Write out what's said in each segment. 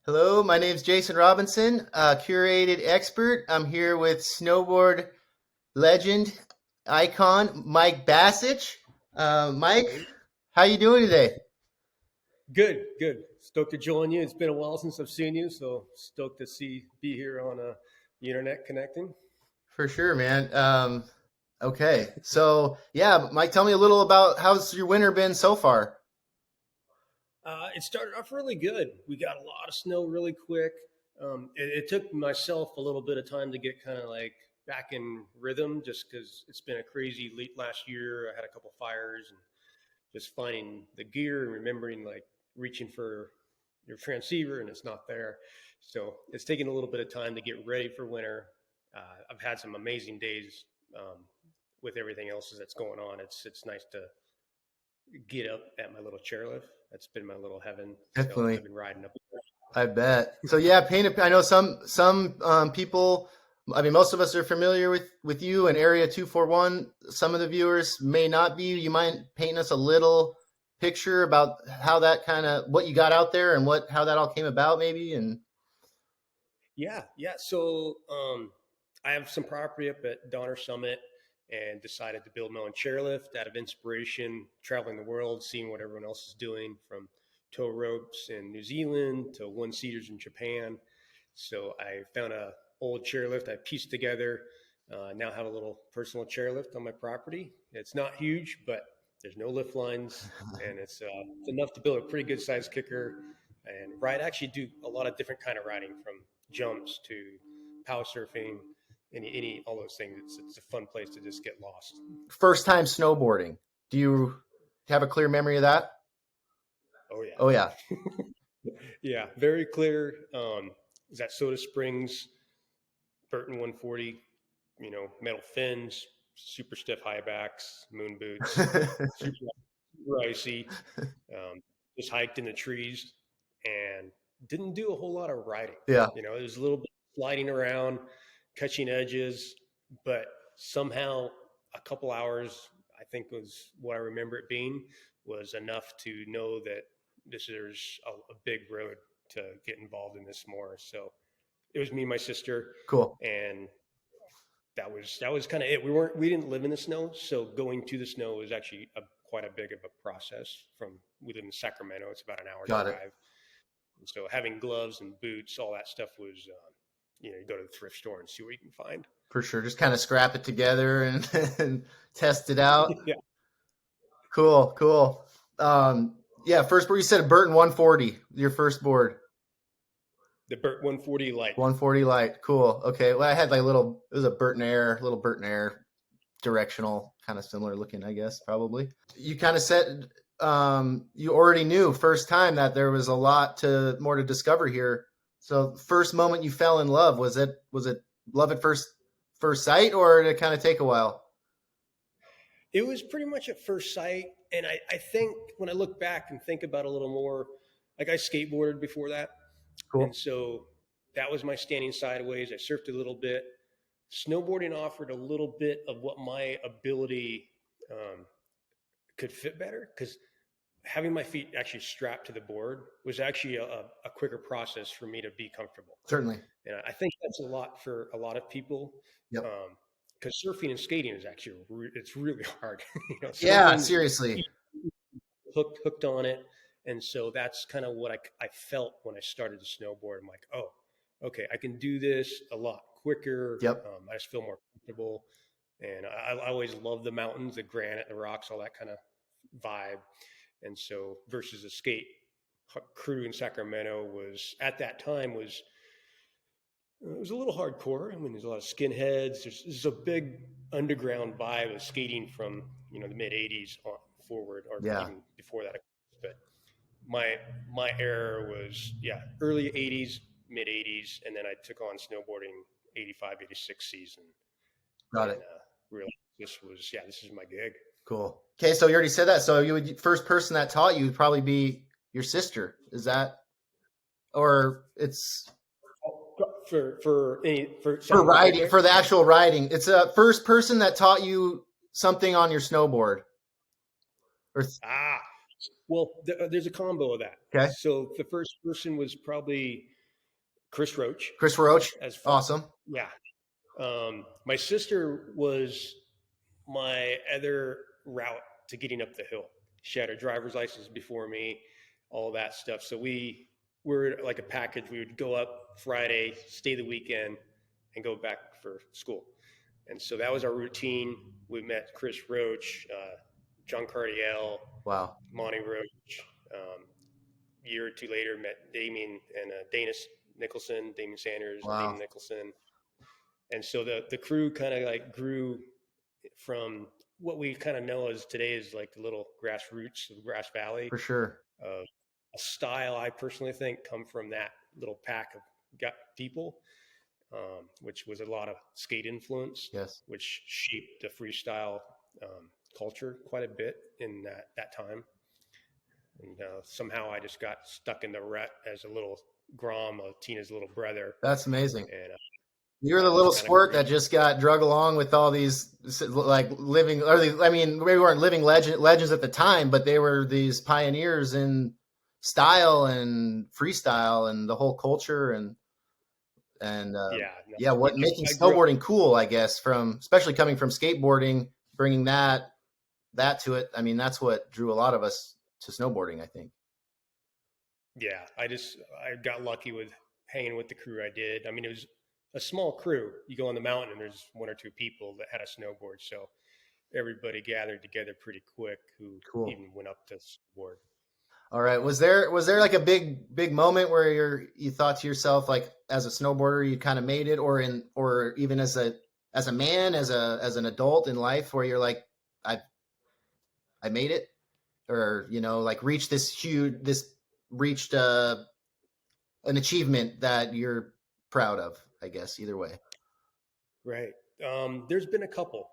Hello, my name's Jason Robinson, curated expert. I'm here with snowboard legend, icon, Mike Basich. Mike, Hey, how you doing today? good, good. Stoked to join you. It's been a while since I've seen you, so stoked to be here on the internet connecting. For sure, man. Okay, so yeah, Mike, tell me a little about how's your winter been so far? It started off really good. We got a lot of snow really quick. It took myself a little bit of time to get kind of like back in rhythm, just because it's been a crazy late last year. I had a couple fires and just finding the gear and remembering like reaching for your transceiver and it's not there. So it's taken a little bit of time to get ready for winter. I've had some amazing days with everything else that's going on. It's nice to get up at my little chairlift. That's been my little heaven. So Definitely, I've been riding up. I bet. So yeah, paint. I know some people. I mean, most of us are familiar with you and Area 241. Some of the viewers may not be. You mind painting us a little picture about how that kind of what you got out there and what how that all came about, maybe? And Yeah, yeah. So I have some property up at Donner Summit and decided to build my own chairlift out of inspiration, traveling the world, seeing what everyone else is doing from tow ropes in New Zealand to one seaters in Japan. So I found a old chairlift I pieced together. Now have a little personal chairlift on my property. It's not huge, but there's no lift lines, and it's enough to build a pretty good sized kicker and ride. Actually, do a lot of different kind of riding from jumps to power surfing, any all those things. It's a fun place to just get lost. first time snowboarding. Do you have a clear memory of that? Oh yeah, Oh yeah, yeah, very clear. Is that Soda Springs, Burton 140? Metal fins, super stiff high backs, moon boots, super, super icy. Just hiked in the trees and didn't do a whole lot of riding. yeah. It was a little bit sliding around, catching edges, but somehow a couple hours, I think was what I remember it being, was enough to know that this is a big road to get involved in this more. So it was me and my sister, Cool. and that was kind of it. We didn't live in the snow, so going to the snow was actually quite a big of a process. We live in Sacramento; it's about an hour Got it. drive. And so having gloves and boots, all that stuff was, you go to the thrift store and see what you can find. For sure. Just kind of scrap it together and, and test it out. Yeah, Cool, cool. Yeah, first board you said a Burton 140, your first board. the Burt 140 Light. 140 light. Cool. Okay. Well, I had like a little it was a little Burton Air directional, kind of similar looking, I guess, probably. You kind of said you already knew first time that there was a lot to more to discover here. So first moment you fell in love, was it love at first sight, or did it kind of take a while? It was pretty much at first sight. And I think when I look back and think about it a little more, like I skateboarded before that. Cool. And so that was my standing sideways. I surfed a little bit. Snowboarding offered a little bit of what my ability could fit better because having my feet actually strapped to the board was actually a quicker process for me to be comfortable. Certainly. And I think that's a lot for a lot of people. Yep. Because surfing and skating is actually it's really hard. Yeah, Something seriously. hooked on it, and so that's kind of what I felt when I started to snowboard. I'm like, oh, okay, I can do this a lot quicker. Yep. I just feel more comfortable, and I always love the mountains, the granite, the rocks, all that kind of vibe. And so versus a skate crew in Sacramento was at that time was it was a little hardcore. I mean, there's a lot of skinheads. There's a big underground vibe of skating from the mid '80s on forward, or Yeah. even before that. But my era was early '80s, mid '80s, and then I took on snowboarding '85, '86 season, Got and it. really this is my gig. Cool. Okay, so you already said that. So you would first person that taught you would probably be your sister. Is that or it's For riding for the actual riding? It's a first person that taught you something on your snowboard. Or Ah, Well, there's a combo of that. Okay. So the first person was probably Chris Roach. Chris Roach. As far, Awesome. yeah. My sister was my other route to getting up the hill. She had her driver's license before me, all that stuff. So we were like a package. We would go up Friday, stay the weekend, and go back for school. And so that was our routine. We met Chris Roach, John Cardiel, Wow. Monty Roach. Year or two later, met Damien and Dana Nicholson, Damien Sanders, Wow. Damien Nicholson. And so the crew kind of like grew from what we kind of know as today is like the little grassroots of Grass Valley. For sure. A style I personally think come from that little pack of people, which was a lot of skate influence, Yes. which shaped the freestyle culture quite a bit in that time. And somehow I just got stuck in the rut as a little Grom, Tina's little brother. That's amazing. And you're the little squirt that just got drug along with all these like living, or I mean, we weren't living legends at the time, but they were these pioneers in style and freestyle and the whole culture and what making snowboarding cool, I guess, from especially coming from skateboarding, bringing that to it. I mean, that's what drew a lot of us to snowboarding, I think. Yeah, I got lucky with hanging with the crew I did. I mean, it was a small crew. You go on the mountain and there's one or two people that had a snowboard. So everybody gathered together pretty quick who even went up to snowboard. All right. Was there like a big moment where you thought to yourself, like as a snowboarder, you kind of made it, or even as a man, as an adult in life, where you're like, I made it, or, like reached an achievement that you're proud of, I guess, either way. Right. There's been a couple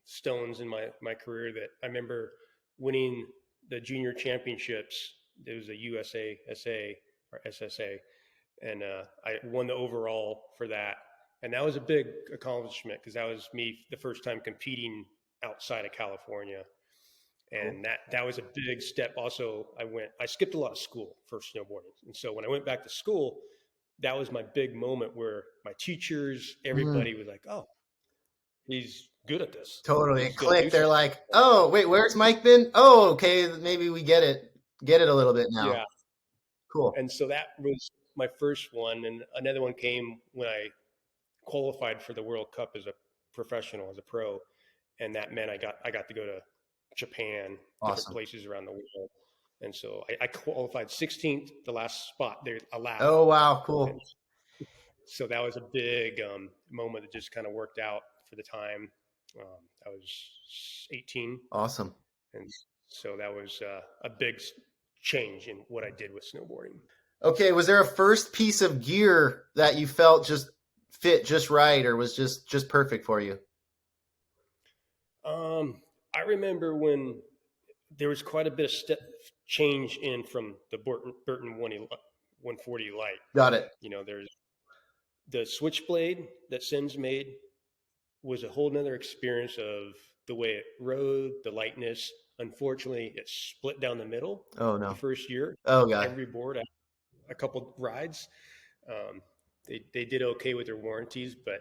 stones in my career that I remember winning the junior championships. There was a USA or SSA, and I won the overall for that. And that was a big accomplishment because that was me the first time competing outside of California. And that was a big step. Also, I skipped a lot of school for snowboarding. And so when I went back to school, that was my big moment where my teachers, everybody was like, oh, he's good at this. Totally. It clicked. They're like, oh, wait, where's Mike been? Oh, okay. Maybe we get it a little bit now. Yeah. Cool. And so that was my first one. And another one came when I qualified for the World Cup as a professional, as a pro. And that meant I got to go to Japan, different places around the world. And so I qualified 16th, the last spot they're allowed. Oh, wow. Cool. And so that was a big moment that just kind of worked out for the time. I was 18. Awesome. And so that was a big change in what I did with snowboarding. Okay. Was there a first piece of gear that you felt just fit just right, or was just perfect for you? I remember when there was quite a bit of step change in from the Burton 140 Light. Got it. There's the switchblade that Sims made was a whole nother experience of the way it rode, the lightness. Unfortunately, it split down the middle. Oh, no. The first year. Oh, God. Every board, a couple rides. They did okay with their warranties, but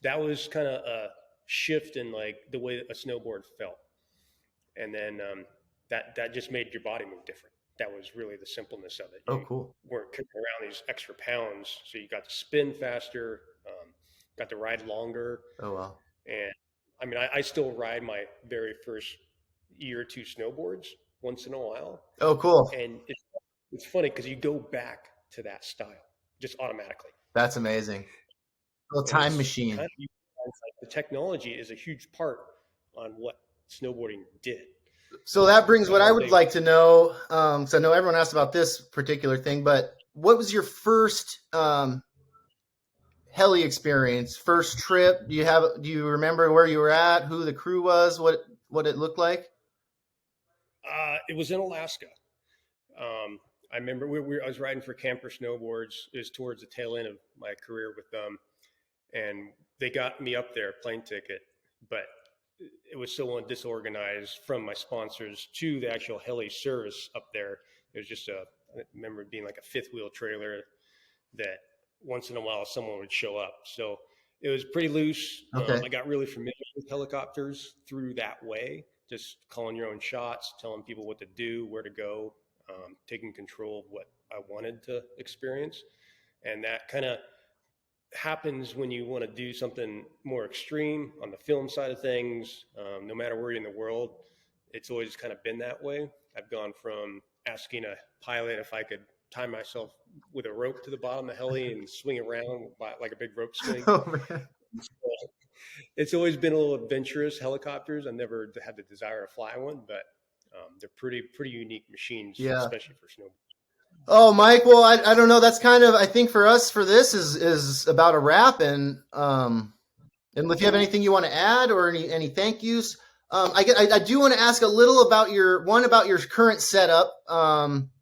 that was kind of a shift in like the way a snowboard felt. And then that just made your body move different. That was really the simpleness of it. Cool. You weren't kicking around these extra pounds, so you got to spin faster, got to ride longer. Oh, wow. And I mean, I still ride my very first year or two snowboards once in a while. Oh, cool. And it's funny because you go back to that style just automatically. That's amazing. A little time machine. The technology is a huge part on what snowboarding did. So that brings what I would like to know. So I know everyone asked about this particular thing, but what was your first heli experience? First trip? Do you remember where you were at? Who the crew was? What it looked like? It was in Alaska. I remember I was riding for Camper Snowboards. It was towards the tail end of my career with them, and they got me up there, plane ticket, but it was so disorganized from my sponsors to the actual heli service up there. It was just I remember it being like a fifth wheel trailer that once in a while someone would show up. So it was pretty loose. Okay. I got really familiar with helicopters through that way, just calling your own shots, telling people what to do, where to go, taking control of what I wanted to experience. And that kind of happens when you want to do something more extreme on the film side of things. No matter where you're in the world, it's always kind of been that way. I've gone from asking a pilot if I could tie myself with a rope to the bottom of the heli and swing around like a big rope swing. Oh, man. It's always been a little adventurous, helicopters. I never had the desire to fly one, but they're pretty unique machines, especially for snowboarding. Oh, Mike. Well, I don't know. That's kind of, I think for us, for this is about a wrap. And if you have anything you want to add or any thank yous, I do want to ask a little about your current setup,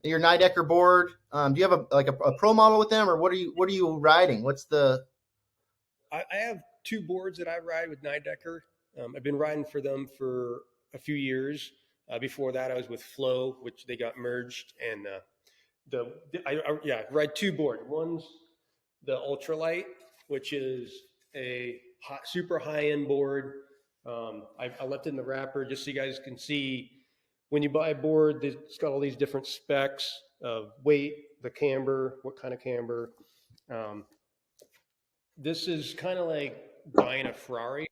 your Nidecker board. Do you have a pro model with them, or what are you riding? What's the? I have two boards that I ride with Nidecker. I've been riding for them for a few years. Before that, I was with Flow, which they got merged, and I ride two boards. One's the ultralight, which is a super high-end board. I left it in the wrapper just so you guys can see. When you buy a board, it's got all these different specs of weight, the camber, what kind of camber. This is kind of like buying a Ferrari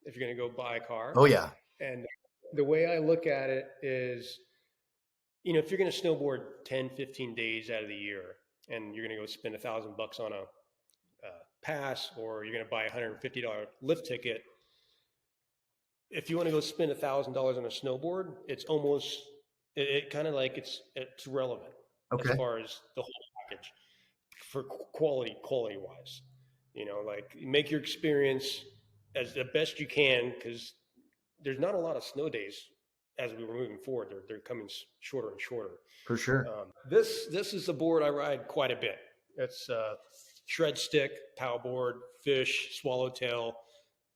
if you're going to go buy a car. Oh, yeah. And the way I look at it is, if you're going to snowboard 10, 15 days out of the year and you're going to go spend $1,000 on a pass, or you're going to buy a $150 lift ticket, if you want to go spend $1,000 on a snowboard, it's almost, it kind of like it's relevant as far as the whole package for quality wise. Like make your experience as the best you can, because there's not a lot of snow days as we were moving forward. They're coming shorter and shorter. For sure. This is the board I ride quite a bit. It's shred stick, power board, fish, swallowtail,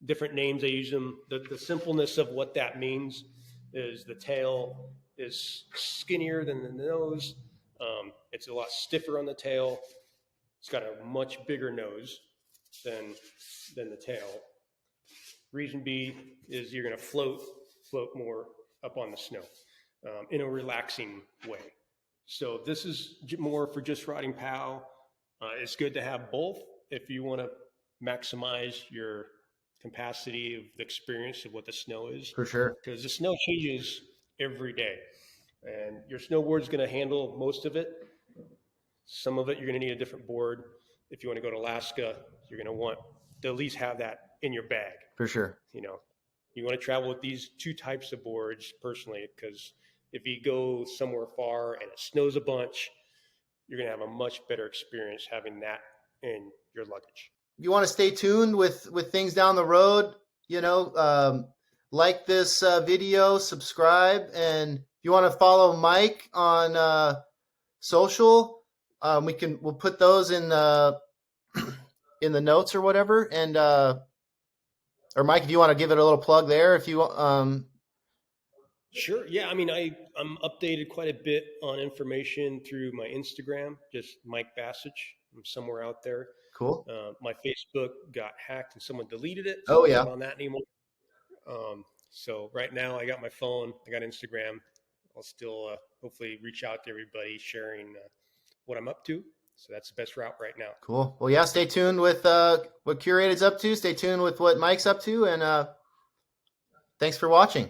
different names they use them. The simpleness of what that means is the tail is skinnier than the nose. It's a lot stiffer on the tail. It's got a much bigger nose than the tail. Reason B is you're going to float more up on the snow in a relaxing way. So this is more for just riding POW. It's good to have both if you want to maximize your capacity of the experience of what the snow is. For sure. Because the snow changes every day. And your snowboard is going to handle most of it. Some of it, you're going to need a different board. If you want to go to Alaska, you're going to want to at least have that in your bag. For sure. You want to travel with these two types of boards personally, because if you go somewhere far and it snows a bunch, you're going to have a much better experience having that in your luggage. If you want to stay tuned with things down the road, like this video, subscribe, and if you want to follow Mike on social, we'll put those in the notes or whatever. And or Mike, if you want to give it a little plug there, if you Sure. Yeah. I mean, I'm updated quite a bit on information through my Instagram, just Mike Basich. I'm somewhere out there. Cool. My Facebook got hacked and someone deleted it. So I'm not on that anymore. So right now I got my phone, I got Instagram. I'll still hopefully reach out to everybody sharing what I'm up to. So that's the best route right now. Cool. Well, yeah, stay tuned with what Curated's up to. Stay tuned with what Mike's up to. And thanks for watching.